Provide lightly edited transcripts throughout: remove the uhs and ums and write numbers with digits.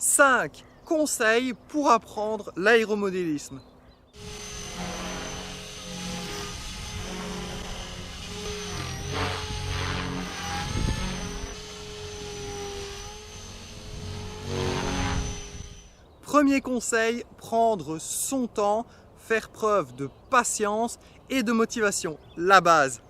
5 conseils pour apprendre l'aéromodélisme. Premier conseil, prendre son temps, faire preuve de patience et de motivation, la base.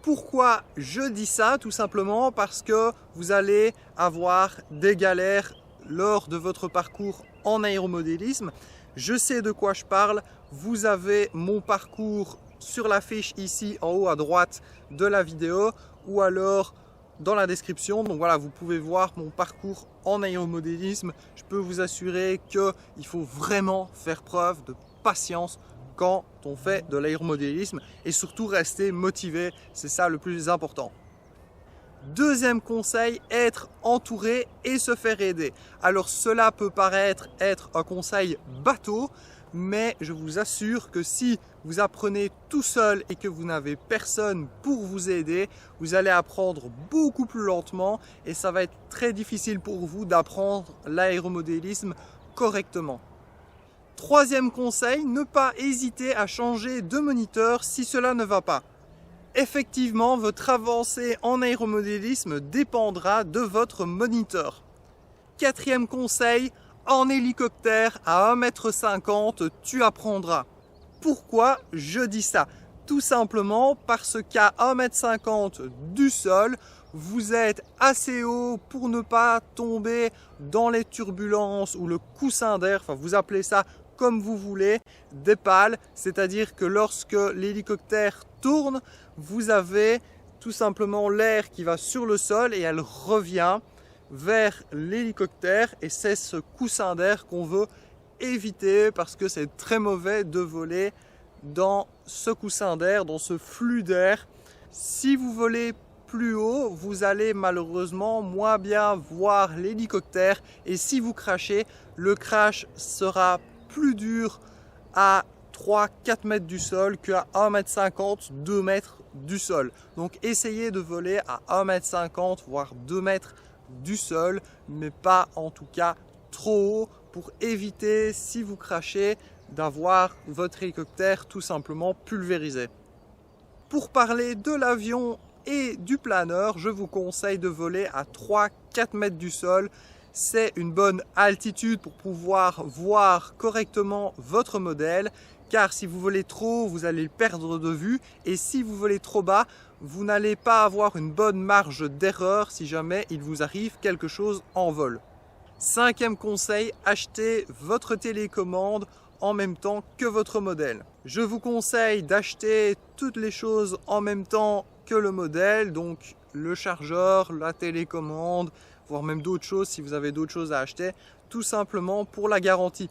Pourquoi je dis ça? Tout simplement parce que vous allez avoir des galères lors de votre parcours en aéromodélisme. Je sais de quoi je parle, vous avez mon parcours sur la fiche ici en haut à droite de la vidéo ou alors dans la description. Donc voilà, vous pouvez voir mon parcours en aéromodélisme. Je peux vous assurer qu'il faut vraiment faire preuve de patience quand on fait de l'aéromodélisme et surtout rester motivé, c'est ça le plus important. Deuxième conseil, être entouré et se faire aider. Alors cela peut paraître être un conseil bateau, mais je vous assure que si vous apprenez tout seul et que vous n'avez personne pour vous aider, vous allez apprendre beaucoup plus lentement et ça va être très difficile pour vous d'apprendre l'aéromodélisme correctement. Troisième conseil, ne pas hésiter à changer de moniteur si cela ne va pas. Effectivement, votre avancée en aéromodélisme dépendra de votre moniteur. Quatrième conseil, en hélicoptère à 1,50 m, tu apprendras. Pourquoi je dis ça? Tout simplement parce qu'à 1,50 m du sol, vous êtes assez haut pour ne pas tomber dans les turbulences ou le coussin d'air, enfin vous appelez ça comme vous voulez, des pales, c'est-à-dire que lorsque l'hélicoptère tourne, vous avez tout simplement l'air qui va sur le sol et elle revient vers l'hélicoptère et c'est ce coussin d'air qu'on veut éviter parce que c'est très mauvais de voler dans ce coussin d'air, dans ce flux d'air. Si vous volez plus haut, vous allez malheureusement moins bien voir l'hélicoptère et si vous crashez, le crash sera plus dur à 3-4 mètres du sol qu'à 1,50 m, 2 mètres du sol. Donc essayez de voler à 1,50 m voire 2 mètres du sol, mais pas en tout cas trop haut pour éviter, si vous crachez, d'avoir votre hélicoptère tout simplement pulvérisé. Pour parler de l'avion et du planeur, je vous conseille de voler à 3-4 mètres du sol. C'est une bonne altitude pour pouvoir voir correctement votre modèle, car si vous volez trop haut, vous allez le perdre de vue, et si vous volez trop bas, vous n'allez pas avoir une bonne marge d'erreur si jamais il vous arrive quelque chose en vol. Cinquième conseil, achetez votre télécommande en même temps que votre modèle. Je vous conseille d'acheter toutes les choses en même temps que le modèle, donc le chargeur, la télécommande, voire même d'autres choses si vous avez d'autres choses à acheter, tout simplement pour la garantie.